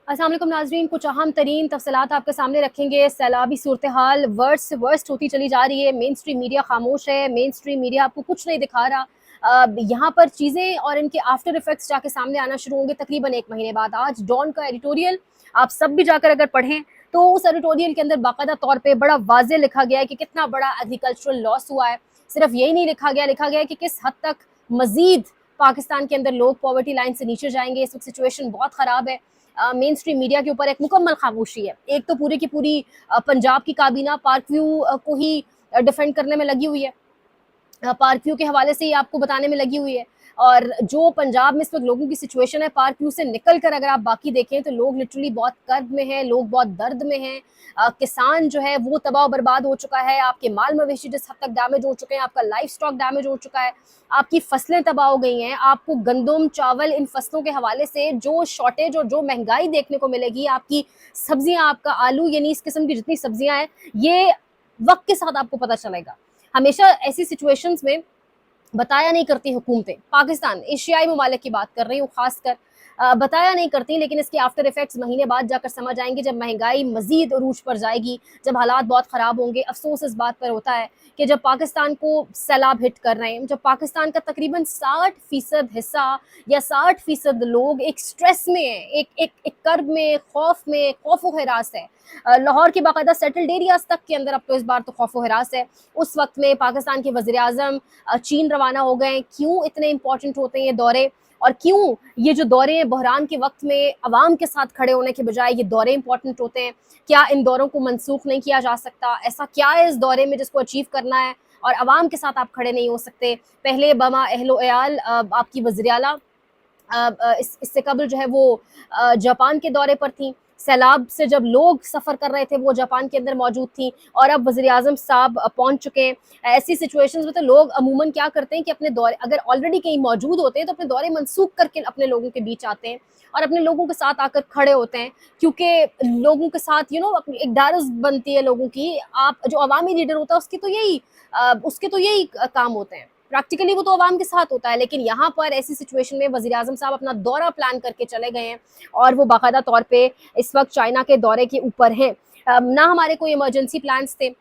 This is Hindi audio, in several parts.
अस्सलाम वालेकुम नाज़रीन, कुछ अहम तरीन तफसीलात आपके सामने रखेंगे। सैलाबी सूरत हाल वर्स्ट से वर्स्ट होती चली जा रही है। मेन स्ट्रीम मीडिया खामोश है, मेन स्ट्रीम मीडिया आपको कुछ नहीं दिखा रहा। यहाँ पर चीज़ें और इनके आफ्टर इफेक्ट्स जाके सामने आना शुरू होंगे तकरीबन 1 महीने बाद। आज डॉन का एडिटोरियल आप सब भी जाकर अगर पढ़ें तो उस एडिटोरियल के अंदर बाकायदा तौर पर बड़ा वाज़े लिखा गया है कि कितना बड़ा एग्रीकल्चरल लॉस हुआ है। सिर्फ यही नहीं लिखा गया है कि किस हद तक मजीद पाकिस्तान के अंदर लोग पॉवर्टी लाइन से नीचे जाएंगे। इस वक्त सिचुएशन बहुत ख़राब है। मेन स्ट्रीम मीडिया के ऊपर एक मुकम्मल खामोशी है। एक तो पूरी की पूरी पंजाब की काबीना पार्क व्यू को ही डिफेंड करने में लगी हुई है, पार्क व्यू के हवाले से ही आपको बताने में लगी हुई है। और जो पंजाब में इस वक्त लोगों की सिचुएशन है, पार्क व्यू से निकल कर अगर आप बाकी देखें तो लोग लिटरली बहुत कर्ब में हैं, लोग बहुत दर्द में हैं। किसान जो है वो तबाह बर्बाद हो चुका है, आपके माल मवेशी जिस हद तक डैमेज हो चुके हैं, आपका लाइफ स्टॉक डैमेज हो चुका है, आपकी फसलें तबाह हो गई हैं। आपको गंदम चावल इन फसलों के हवाले से जो शॉर्टेज और जो महंगाई देखने को मिलेगी, आपकी सब्जियां, आपका आलू यानी इस किस्म की जितनी सब्जियां हैं, ये वक्त के साथ आपको पता चलेगा। हमेशा ऐसी सिचुएशंस में बताया नहीं करती हुकूमतें, पाकिस्तान एशियाई ममालिक की बात कर रही हूँ खासकर, बताया नहीं करती, लेकिन इसके आफ्टर इफेक्ट्स महीने बाद जाकर समझ आएंगे जब महंगाई मजीद अरूज पर जाएगी, जब हालात बहुत ख़राब होंगे। अफसोस इस बात पर होता है कि जब पाकिस्तान को सैलाब हिट कर रहे हैं, जब पाकिस्तान का तकरीबन 60% हिस्सा या 60% लोग एक स्ट्रेस में है, एक कर्ब में, खौफ व हिरास है। लाहौर के बाकायदा सेटल्ड एरियाज तक के अंदर अब तो इस बार तो खौफ व हिरास है। उस वक्त में पाकिस्तान के वज़ीर आज़म चीन रवाना हो गए। क्यों इतने इंपॉर्टेंट होते हैं ये दौरे, और क्यों ये जो दौरे हैं बहरान के वक्त में अवाम के साथ खड़े होने के बजाय ये दौरे इंपॉर्टेंट होते हैं? क्या इन दौरों को मनसूख नहीं किया जा सकता? ऐसा क्या है इस दौरे में जिसको अचीव करना है और अवाम के साथ आप खड़े नहीं हो सकते? पहले बमा अहलो एयाल आपकी वज़ीर आला इससे कबल जो है वो जापान के दौरे पर थी। सैलाब से जब लोग सफ़र कर रहे थे वो जापान के अंदर मौजूद थी, और अब वज़ीर आज़म साहब पहुंच चुके हैं। ऐसी सिचुएशंस में तो लोग अमूमन क्या करते हैं कि अपने दौरे अगर ऑलरेडी कहीं मौजूद होते हैं तो अपने दौरे मनसूख करके अपने लोगों के बीच आते हैं और अपने लोगों के साथ आकर खड़े होते हैं, क्योंकि लोगों के साथ अपनी एक डायरस बनती है लोगों की। आप जो अवामी लीडर होता है उसके तो यही काम होते हैं, प्रैक्टिकली वो तो अवाम के साथ होता है। लेकिन यहाँ पर ऐसी सिचुएशन में वज़ीर आज़म साहब अपना दौरा प्लान करके चले गए हैं और वो बाकायदा तौर पे इस वक्त चाइना के दौरे के ऊपर हैं। ना हमारे कोई इमरजेंसी प्लान्स थे,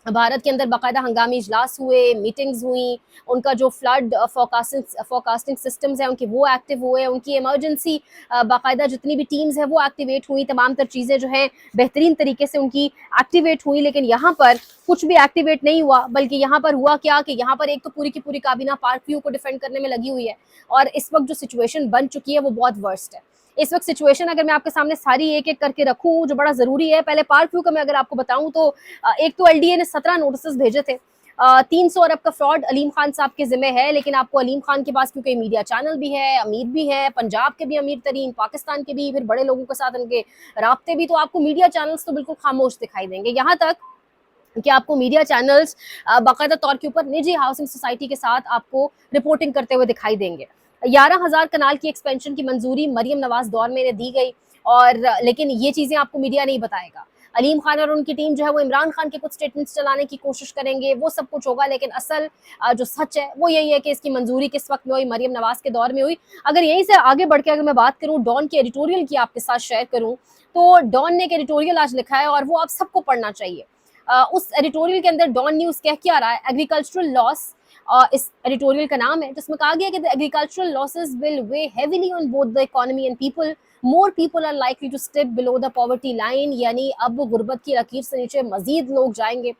भारत के अंदर बाकायदा हंगामी इजलास हुए, मीटिंग्स हुई, उनका जो फ्लड फोरकास्टिंग सिस्टम्स हैं उनके वो एक्टिव हुए, उनकी इमरजेंसी बाकायदा जितनी भी टीम्स हैं वो एक्टिवेट हुई, तमाम तर चीज़ें जो हैं बेहतरीन तरीके से उनकी एक्टिवेट हुई। लेकिन यहाँ पर कुछ भी एक्टिवेट नहीं हुआ, बल्कि यहाँ पर हुआ क्या कि यहाँ पर एक तो पूरी की पूरी काबीना पार्क व्यू को डिफेंड करने में लगी हुई है, और इस वक्त जो सिचुएशन बन चुकी है वो बहुत वर्स्ट है। इस वक्त सिचुएशन अगर मैं आपके सामने सारी एक एक करके रखूं जो बड़ा ज़रूरी है, पहले पार्क व्यू का मैं अगर आपको बताऊं तो एक तो एलडीए ने 17 नोटिस भेजे थे। 300 अरब का फ्रॉड अलीम खान साहब के जिम्मे है, लेकिन आपको अलीम खान के पास क्योंकि मीडिया चैनल भी है, अमीर भी है, पंजाब के भी अमीर तरीन, पाकिस्तान के भी, फिर बड़े लोगों के साथ उनके राब्ते भी, तो आपको मीडिया चैनल्स तो बिल्कुल खामोश दिखाई देंगे। यहाँ तक कि आपको मीडिया चैनल्स बाकायदा तौर के ऊपर निजी हाउसिंग सोसाइटी के साथ आपको रिपोर्टिंग करते हुए दिखाई देंगे। 11,000 कनाल की एक्सपेंशन की मंजूरी मरियम नवाज दौर में इन्हें दी गई, और लेकिन ये चीज़ें आपको मीडिया नहीं बताएगा। अलीम खान और उनकी टीम जो है वो इमरान खान के कुछ स्टेटमेंट्स चलाने की कोशिश करेंगे, वो सब कुछ होगा, लेकिन असल जो सच है वो यही है कि इसकी मंजूरी किस वक्त में हुई, मरियम नवाज के दौर में हुई। अगर यहीं से आगे बढ़ के अगर मैं बात करूँ, डॉन के एडिटोरियल की आपके साथ शेयर करूँ, तो डॉन ने एक एडिटोरियल आज लिखा है और वो आप सबको पढ़ना चाहिए। उस एडिटोरियल के अंदर डॉन न्यूज़ कह क्या रहा है, एग्रीकल्चरल लॉस इस एडिटोरियल का नाम है, जिसमें कहा गया कि the agricultural losses will weigh heavily on both the economy and people, more people are likely to step below the poverty line, यानी अब गुर्बत की लकीर से नीचे मजीद लोग जाएंगे,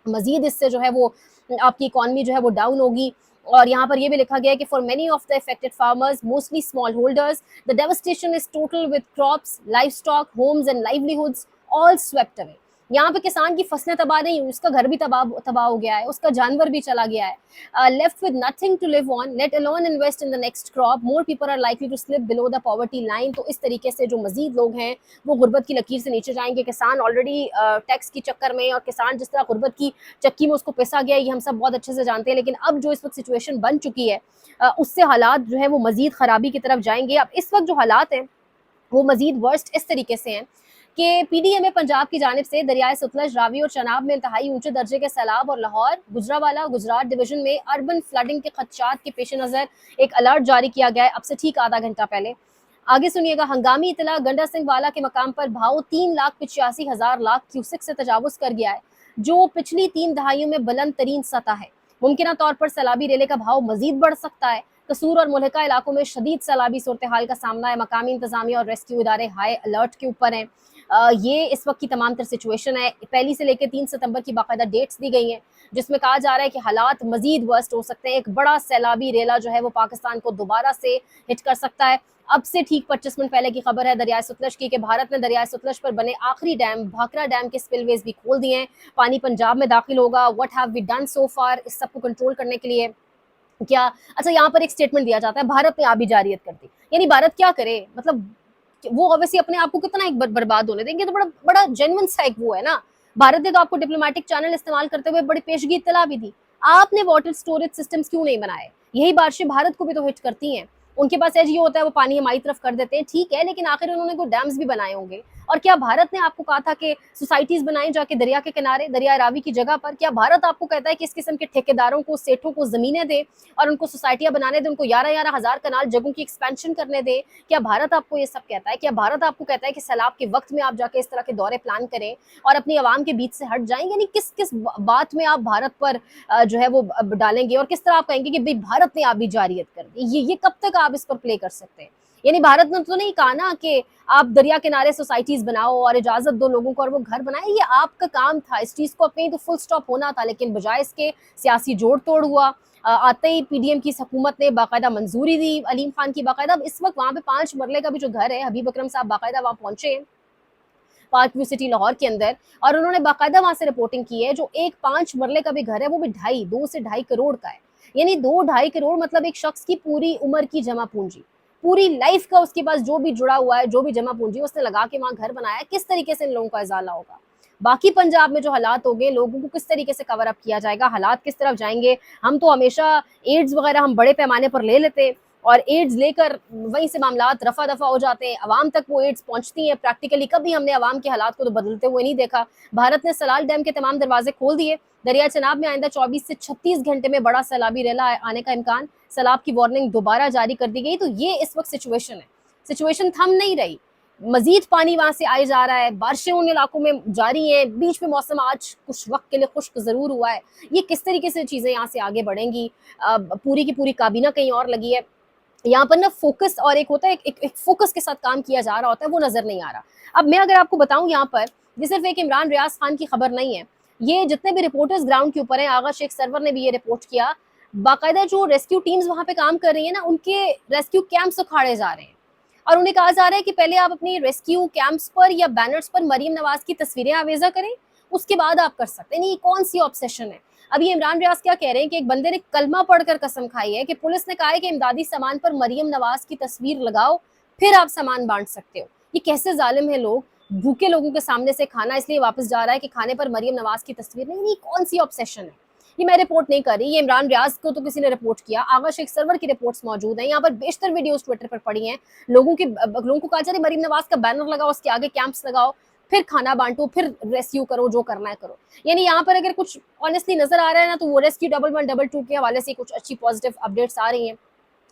मजीद इससे जो है वो आपकी इकॉनमी जो है वो डाउन होगी। और यहाँ पर ये भी लिखा गया है कि for many of the affected farmers, mostly small holders, the devastation is total with crops, livestock, homes and livelihoods all swept away. यहाँ पे किसान की फसलें तबाह नहीं हुई, उसका घर भी तबाह हो गया है, उसका जानवर भी चला गया है। Left with nothing to live on, let alone invest in the next crop, more people are likely to slip below the poverty line. तो इस तरीके से जो मजीद लोग हैं वो गुर्बत की लकीर से नीचे जाएंगे। किसान ऑलरेडी टैक्स की चक्कर में, और किसान जिस तरह गुर्बत की चक्की में उसको पिसा गया है, ये हम सब बहुत अच्छे से जानते हैं। लेकिन अब जो इस वक्त सिचुएशन बन चुकी है उससे हालात जो है वो मजीद खराबी की तरफ जाएंगे। अब इस वक्त जो हालात हैं वो मजीद वर्स्ट इस तरीके से हैं कि पीडीएमए पंजाब की जानिब से दरियाए सतलज, रावी और चनाब में इंतहाई ऊंचे दर्जे के सैलाब और लाहौर, गुजरावाला, गुजरात डिवीजन में अर्बन फ्लडिंग के खदशात के पेश नज़र एक अलर्ट जारी किया गया है अब से ठीक आधा घंटा पहले। आगे सुनिएगा, हंगामी इतला, गंडा सिंह वाला के मकाम पर भाव 3,85,000 लाख क्यूसेक से तजावुज कर गया है, जो पिछली 3 दहाइयों में बुलंद तरीन सतह है। मुमकिन तौर पर सैलाबी रेले का भाव मजीद बढ़ सकता है। कसूर और मुल्हिका इलाकों में शदीद सैलाबी सूरत हाल का सामना है। मकामी इंतजामिया और रेस्क्यू इदारे हाई अलर्ट के ऊपर हैं। ये इस वक्त की तमाम तर सिचुएशन है। 1 से लेकर 3 सितंबर की बाकायदा डेट्स दी गई हैं, जिसमें कहा जा रहा है कि हालात मजीद वर्स्ट हो सकते हैं। एक बड़ा सैलाबी रेला जो है वो पाकिस्तान को दोबारा से हिट कर सकता है। अब से ठीक 25 मिनट पहले की खबर है दरियाए सतलज की, कि भारत ने दरियाए सतलज पर बने आखिरी डैम भाखड़ा डैम के स्पिलवेज भी खोल दिए हैं। पानी पंजाब में दाखिल होगा। What have we done so far, इस सबको कंट्रोल करने के लिए क्या? अच्छा, यहाँ पर एक स्टेटमेंट दिया जाता है, भारत ने आबी जारियत कर दी। यानी भारत क्या करे? मतलब वो ऑब्वियसली अपने आप को कितना एक बर्बाद होने देंगे, तो बड़ा बड़ा जेन्युइन सा एक वो है ना। भारत ने तो आपको डिप्लोमेटिक चैनल इस्तेमाल करते हुए बड़ी पेशगी इत्तला भी दी। आपने वाटर स्टोरेज सिस्टम्स क्यों नहीं बनाए? यही बारिशें भारत को भी तो हिट करती हैं। उनके पास एज ये होता है, वो पानी हमारी तरफ कर देते हैं, ठीक है, लेकिन आखिर उन्होंने कोई डैम्स भी बनाए होंगे। और क्या भारत ने आपको कहा था कि सोसाइटीज बनाएं जाके दरिया के किनारे, दरिया रावी की जगह पर? क्या भारत आपको कहता है कि इस किस्म के ठेकेदारों को, सेठों को जमीनें दे और उनको सोसाइटियां बनाने दे, उनको 11-11 हजार कनाल जगहों की एक्सपेंशन करने दे? क्या भारत आपको ये सब कहता है? क्या भारत आपको कहता है कि सैलाब के वक्त में आप जाके इस तरह के दौरे प्लान करें और अपनी आवाम के बीच से हट जाएं? यानी किस किस बात में आप भारत पर जो है वो डालेंगे, और किस तरह आप कहेंगे कि भाई भारत ने आबी जारियत कर दी? ये कब तक आप इस पर प्ले कर सकते हैं? यानी भारत ने तो नहीं कहा ना कि आप दरिया किनारे सोसाइटीज बनाओ और इजाजत दो लोगों को और वो घर बनाए। ये आपका काम था, इस चीज को अब कहीं तो फुल स्टॉप होना था, लेकिन बजाय इसके सियासी जोड़ तोड़ हुआ। आते ही पीडीएम की हुकूमत ने बाकायदा मंजूरी दी अलीम खान की। बाकायदा इस वक्त वहाँ पे 5 मरले का भी जो घर है, हबीब अकरम साहब बाकायदा वहाँ पहुंचे पार्क व्यू सिटी लाहौर के अंदर, और उन्होंने बाकायदा वहां से रिपोर्टिंग की है। जो एक 5 मरले का भी घर है वो भी 2 से ढाई करोड़ का है। यानी 2-2.5 करोड़ मतलब एक शख्स की पूरी उम्र की जमा पूंजी, पूरी लाइफ का उसके पास जो भी जुड़ा हुआ है, जो भी जमा पूंजी उसने लगा के वहां घर बनाया। किस तरीके से इन लोगों का इजाला होगा? बाकी पंजाब में जो हालात हो गए, लोगों को किस तरीके से कवर अप किया जाएगा, हालात किस तरफ जाएंगे? हम तो हमेशा एड्स वगैरह हम बड़े पैमाने पर ले लेते और एड्स लेकर वहीं से मामलात रफा दफा हो जाते हैं, अवाम तक वो एड्स पहुंचती हैं। प्रैक्टिकली कभी हमने अवाम के हालात को तो बदलते हुए नहीं देखा। भारत ने सलाल डैम के तमाम दरवाजे खोल दिए। दरिया चनाब में आइंदा 24 से 36 घंटे में बड़ा सैलाबी रेला आने का इम्कान। सैलाब की वार्निंग दोबारा जारी कर दी गई। तो ये इस वक्त सिचुएशन है। सिचुएशन थम नहीं रही, मजीद पानी वहां से आए जा रहा है। बारिशें उन इलाकों में जारी हैं। बीच में मौसम आज कुछ वक्त के लिए खुश्क जरूर हुआ है। ये किस तरीके से चीजें यहाँ से आगे बढ़ेंगी? पूरी की पूरी काबीना कहीं और लगी है। यहाँ पर ना फोकस और एक होता है, एक फोकस के साथ काम किया जा रहा होता है, वो नजर नहीं आ रहा। अब मैं अगर आपको बताऊं, यहाँ पर ये सिर्फ एक इमरान रियाज खान की खबर नहीं है। ये जितने भी रिपोर्टर्स ग्राउंड के ऊपर हैं, आगा शेख सरवर ने भी ये रिपोर्ट किया। बाकायदा जो रेस्क्यू टीम्स वहां पे काम कर रही है ना, उनके रेस्क्यू कैंप्स उखाड़े जा रहे हैं और उन्हें कहा जा रहा है कि पहले आप अपनी रेस्क्यू कैंप्स पर या बैनर्स पर मरीम नवाज की तस्वीरें आवेजा करें, उसके बाद आप कर सकते हैं। नहीं, कौन सी ऑब्सेशन है? अभी इमरान रियाज क्या कह रहे हैं कि एक बंदे ने कलमा पढ़कर कसम खाई है कि पुलिस ने कहा है कि इमदादी सामान पर मरियम नवाज की तस्वीर लगाओ, फिर आप सामान बांट सकते हो। ये कैसे जालिम है लोग! भूखे लोगों के सामने से खाना इसलिए वापस जा रहा है कि खाने पर मरियम नवाज की तस्वीर नहीं। नहीं, कौन सी ऑब्सेशन है? ये मैं रिपोर्ट नहीं कर रही, ये इमरान रियाज को तो किसी ने रिपोर्ट किया। आगा शेख सरवर की रिपोर्ट्स मौजूद हैं। यहाँ पर बेशतर वीडियोस ट्विटर पर पड़ी हैं। लोगों को कहा जा रहा है मरियम नवाज का बैनर लगाओ, उसके आगे कैंप्स लगाओ, फिर खाना बांटो, फिर रेस्क्यू करो, जो करना है करो। यानी यहाँ पर अगर कुछ ऑनेस्टली नजर आ रहा है ना, तो वो रेस्क्यू 1112 के हवाले से कुछ अच्छी पॉजिटिव अपडेट्स आ रही हैं।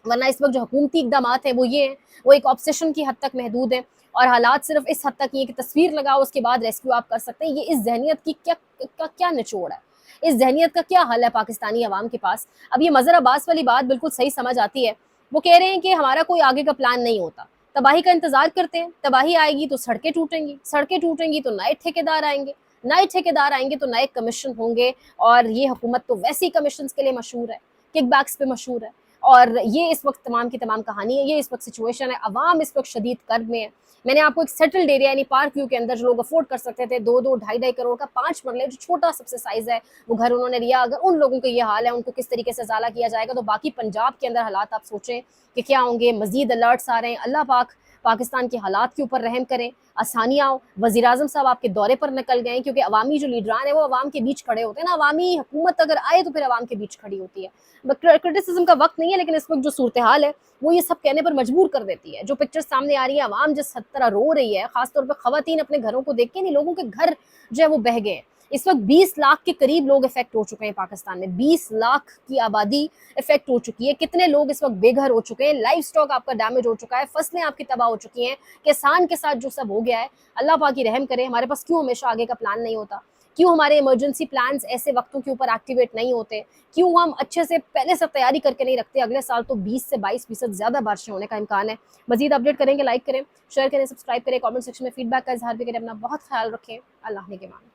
वरना इस वक्त जो हुकूमती इकदाम है वो ये हैं, वो एक ऑब्सेशन की हद तक महदूद है और हालात सिर्फ इस हद तक ये कि तस्वीर लगाओ, उसके बाद रेस्क्यू आप कर सकते हैं। ये इस जहनीत की क्या निचोड़ है? इस जहनीत का क्या हल है पाकिस्तानी अवाम के पास? अब ये मजहर अब्बास वाली बात बिल्कुल सही समझ आती है। वो कह रहे हैं कि हमारा कोई आगे का प्लान नहीं होता, तबाही का इंतजार करते हैं। तबाही आएगी तो सड़कें टूटेंगी, सड़कें टूटेंगी तो नए ठेकेदार आएंगे, नए ठेकेदार आएंगे तो नए कमीशन होंगे। और ये हुकूमत तो वैसे ही कमीशन के लिए मशहूर है, किकबैक्स पे मशहूर है। और ये इस वक्त तमाम की तमाम कहानी है। ये इस वक्त सिचुएशन है। अवाम इस वक्त शदीद कर्ब में है। मैंने आपको एक सेटल्ड एरिया यानी पार्क व्यू के अंदर जो लोग अफोर्ड कर सकते थे 2-2, 2.5 करोड़ का 5 मरले जो छोटा सबसे साइज है वो घर उन्होंने लिया। अगर उन लोगों का ये हाल है, उनको किस तरीके से इजाला किया जाएगा, तो बाकी पंजाब के अंदर हालात आप सोचें कि क्या होंगे। मजीद अलर्ट्स आ रहे हैं। अल्लाह पाक पाकिस्तान के हालात के ऊपर रहम करें, आसानियाँ हो। वज़ीर आज़म साहब आपके दौरे पर निकल गए, क्योंकि अवामी जो लीडरान है वो अवाम के बीच खड़े होते हैं ना। अवामी हुकूमत अगर आए तो फिर अवाम के बीच खड़ी होती है। क्रिटिसिज्म का वक्त नहीं है, लेकिन इस वक्त जो सूरत हाल है वो ये सब कहने पर मजबूर कर देती है। जो पिक्चर सामने आ रही है, अवाम जिस हद तरह रो रही है, खासतौर पर खवातीन अपने घरों को देख के, नहीं लोगों के घर जो है वो बह गए। इस वक्त 20 लाख के करीब लोग इफेक्ट हो चुके हैं पाकिस्तान में, 20 लाख की आबादी इफेक्ट हो चुकी है। कितने लोग इस वक्त बेघर हो चुके हैं, लाइफ स्टॉक आपका डैमेज हो चुका है, फसलें आपकी तबाह हो चुकी हैं, किसान के साथ जो सब हो गया है, अल्लाह पाक की रहम करे। हमारे पास क्यों हमेशा आगे का प्लान नहीं होता, क्यों हमारे इमरजेंसी प्लान्स ऐसे वक्तों के ऊपर एक्टिवेट नहीं होते, क्यों हम अच्छे से पहले से तैयारी करके नहीं रखते। अगले साल तो 20 से 22% ज़्यादा बारिशें होने का इम्कान है। मजीद अपडेट करेंगे, लाइक करें, शेयर करें, सब्सक्राइब करें, कमेंट सेक्शन में फीडबैक का इजहार भी करें। अपना बहुत ख्याल रखें। अल्लाह ने के मान।